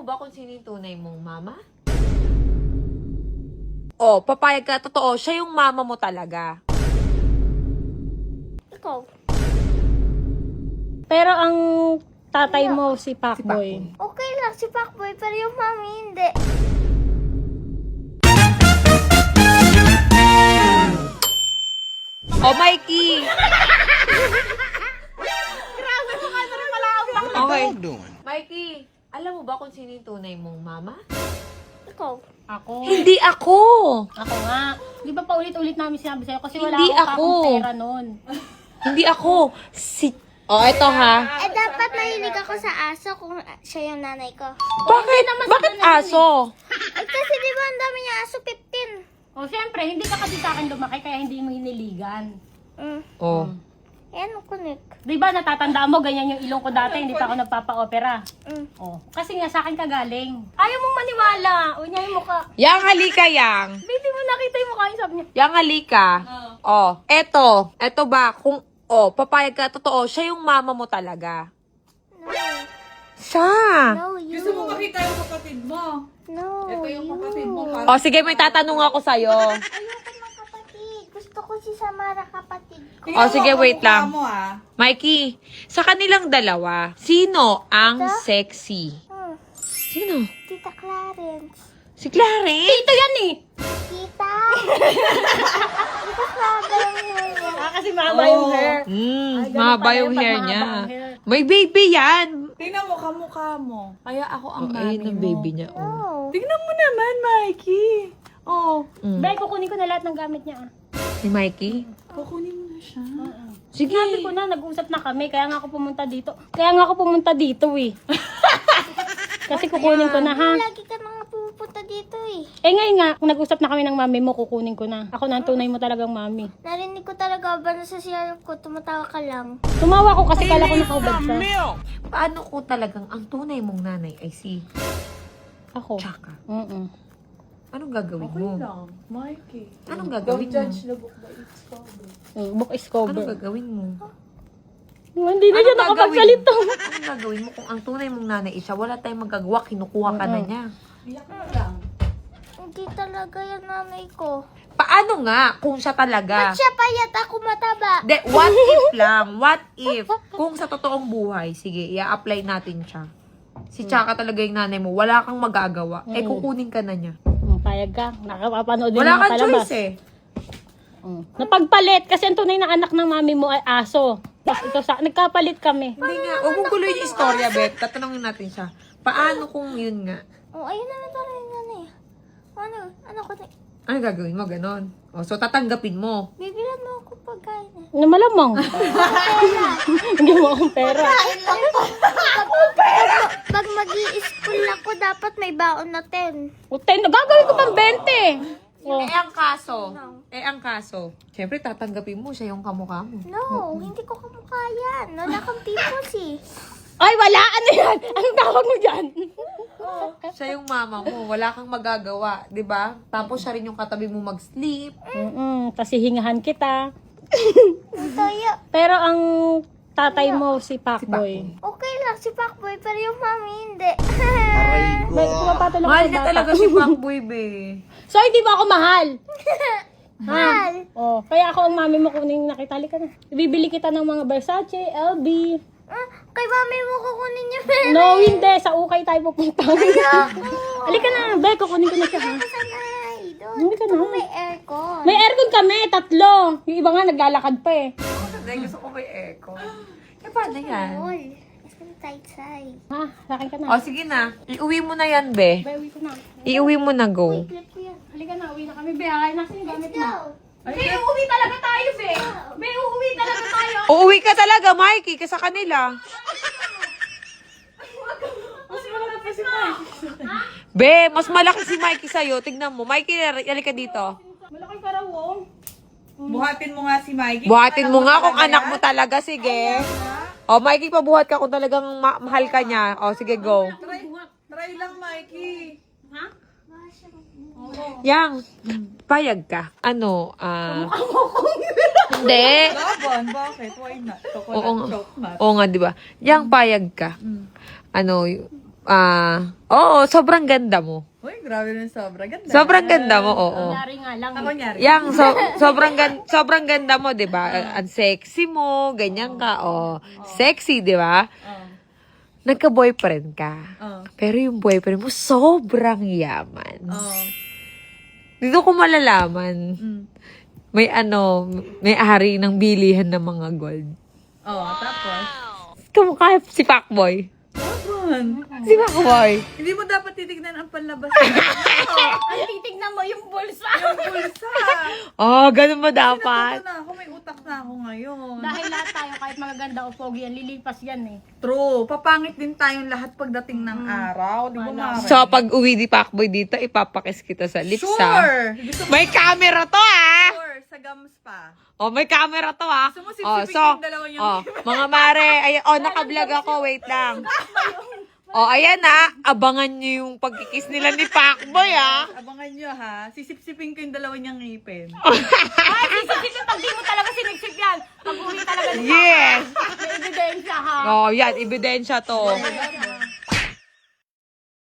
ba kung sino yung tunay mong mama? Oh, papayag ka. Totoo, siya yung mama mo talaga. Ikaw. Pero ang tatay mo si Pacboy. Okay lang si Pacboy, pero yung mami hindi. Oh, Mikey! Grabe mo ka na rin pala ang bakla. Okay. Mikey, alam mo ba kung sino yung tunay mong mama? Ikaw. Ako. Hindi ako! Ako nga. Di ba paulit-ulit namin sinabi sa'yo kasi wala Hindi akong ako. pera nun. Hindi ako. Oh, eto ha. Eh, dapat mahilig ako sa aso kung siya yung nanay ko. Bakit? Bakit aso? Eh, kasi di ba ang dami niya aso, 15. O syempre, hindi ka kasi sa akin lumaki kaya hindi mo hiniligan. Oh. Yan, kunik. Di ba natatandaan mo, ganyan yung ilong ko dati, hindi pa ako nagpapa-opera. Oh. Kasi nga sa akin ka galing. Ayaw mong maniwala. Unya yung mukha. Yang halika, Yang. Hindi mo nakita yung mukha yung sabi niya. Yang halika. Oh. Eto ba? Kung, papayag ka. Totoo, siya yung mama mo talaga. No. Siya. No, you. Gusto mo makita yung kapatid mo? No, Ito yung kapatid mo. Oh, sige, may tatanong ako sa'yo. Ayoko ng kapatid. Gusto ko si Samara kapatid ko. Oh, sige, wait lang. Mo, ah. Mikey, sa kanilang dalawa, sino ang sexy? Sino? Tita Clarence. Si Clarence? Ito yan eh! Tita! Tita Clarence. Kasi mahaba yung hair. Ay, ganun Mahaba pala yung yung hair pag niya. mahaba ang hair. May baby yan. Tingnan mo, kamukha mo. Kaya ako ang mami Ayun ang mo. baby niya. Oh. Oh. Tingnan mo naman, Mikey. Oh, Bay, kukunin ko na lahat ng gamit niya. Si Mikey? kukunin mo na siya. Sige. Sabi ko na, nag-usap na kami, kaya nga ako pumunta dito eh. Kasi kukunin ko na ha. Lagi ka nang pupunta dito eh. Eh ngayon nga, kung nag-usap na kami ng mami mo, kukunin ko na. Ako na ang tunay mo talagang mami. Narinig ko talaga ba na sa CR ko, tumatawa ka lang. Tumawa ko kasi kala ko nakaubad ka. Paano ko talagang ang tunay mong nanay ay si Ako. Chaka? Anong gagawin Okay mo? lang, Mikey. Anong gagawin Don't mo? judge the book by its cover. Book is cover. Anong gagawin mo? Hindi na siya nakapagsalita. Anong gagawin mo kung ang tunay mong nanay siya, wala tayong magagawa, kinukuha ka na niya? Iyak mo lang. Hindi talaga yan nanay ko. Paano nga kung siya talaga? Siya payat, ako mataba. De, what if lang? What if? Kung sa totoong buhay, sige, i-apply natin siya. Si Chaka talaga yung nanay mo, wala kang magagawa. Eh, kukunin ka na niya. Payag ka. Nakapapanood din Wala mga kang palabas. choice eh. Napagpalit kasi ang tunay na anak ng mami mo ay aso. Tapos ito nagkapalit kami. Hindi nga. Huwag mong guloy yung istorya, Bet. Tatanungin natin siya. Paano kung yun nga? Oh, ayun na talaga yung nanay. Ano ko na? Ano gagawin mo? Ganon. O, so tatanggapin mo. Bibilan mo ako pagkain. Ano malamang? Hindi mo akong pera. Pag mag-i-school ako, dapat may baon na 10. O, nagagawin ko pang 20. Oh. Eh, ang kaso. Siyempre, tatanggapin mo siya yung kamukha mo. No, hindi ko kamukha yan. Wala kang pimples eh. Ay, wala! Ano yan? Anong tawag mo dyan? Siya yung mama mo. Wala kang magagawa. 'Di ba? Tapos siya rin yung katabi mo mag-sleep. Kasi hingahan kita. Toyo. Pero ang tatay mo si Pacboy. Okay lang si Pacboy, pero yung mami hindi. May pumapatulog Mahal sa niya bata. talaga si Pacboy, be. So, hindi mo ako mahal. Mahal. Oh, kaya ako ang mami mo kunin nakita. Halika na. Ibibili kita ng mga Versace, LB. Kay mami mo kukunin niya pera. No, hindi. Sa ukay tayo pupunta. Halika na. Be, kukunin ko na siya. Ha? Sanay. Doon. Hindi ka na. May aircon. May aircon kami, 3. Yung iba nga naglalakad pa eh. Dahil gusto ko may echo. Eh, paano yan? All. It's gonna tight size. Ha? Sa akin ka na. O, sige na. Iuwi mo na yan, be. Be, uwi ko na. Iuwi mo na, go. Flip ko yan. Halika na, uwi na kami. Be, ay, nasa yung gamit mo? Go. Be, uuwi talaga tayo, Be. Be, uuwi talaga tayo. Uuwi ka talaga, Mikey, sa kanila. Be, mas malaki si Mikey sa'yo. Tignan mo. Mikey, halika dito. Malaki ka raw, oh. Buhatin mo nga si Mikey. Buhatin mo nga kung anak mo talaga. Sige. O, Mikey, pabuhat ka kung talagang mahal ka niya. O, sige, go. Try lang, Mikey. Ha? Yang, payag ka. Ano, hindi. Laban, bakit? Why not? Oo Coconut nga. chocolate. Oo nga, di ba? Yang, payag ka. Ano, Oo, sobrang ganda mo. Uy, grabe rin sobra. Ganda. Sobrang ganda mo, oo. Kunyari nga lang. Ako nyari. Sobrang ganda mo, 'di ba? Ang sexy mo, ganyan ka, oh. Sexy, 'di ba? Nagka-boyfriend ka. Oo. Pero yung boyfriend mo sobrang yaman. Oo. Dito ko malalaman. Mm. May ari ng bilihan ng mga gold. Oo, tapos? Kamukha si Pacboy. Tapon. Si Pacboy. Hindi mo dapat titignan ang panlabas. Ang titignan mo yung bulsa. Yung bulsa. Oh, ganun mo Natuto dapat. na ako, may utak na ako ngayon. Dahil lahat tayo, kahit magaganda o pogi yan, lilipas yan eh. True. Papangit din tayong lahat pagdating ng araw. Di ba, Mare? So, pag uwi ni Pacboy dito, ipapakis kita sa lips, ha? Sure. Gusto mo May camera to, ha? sure. Sa gums pa. Oh, may camera to, ha? Gusto mo sipsipin yung dalawa niyang mga mare, naka-vlog ako, wait lang. Oh, ayan na, abangan niyo yung pagkikis nila ni Pacboy, ha? Abangan nyo ha. Sisipsipin ko yung dalawa niyang ngipin. Ay, sisipin pag di mo talaga siniksip yan. Pag uwi talaga nila. Yes! May ebidensya ha. Oh, yan, ebidensya to. Diba?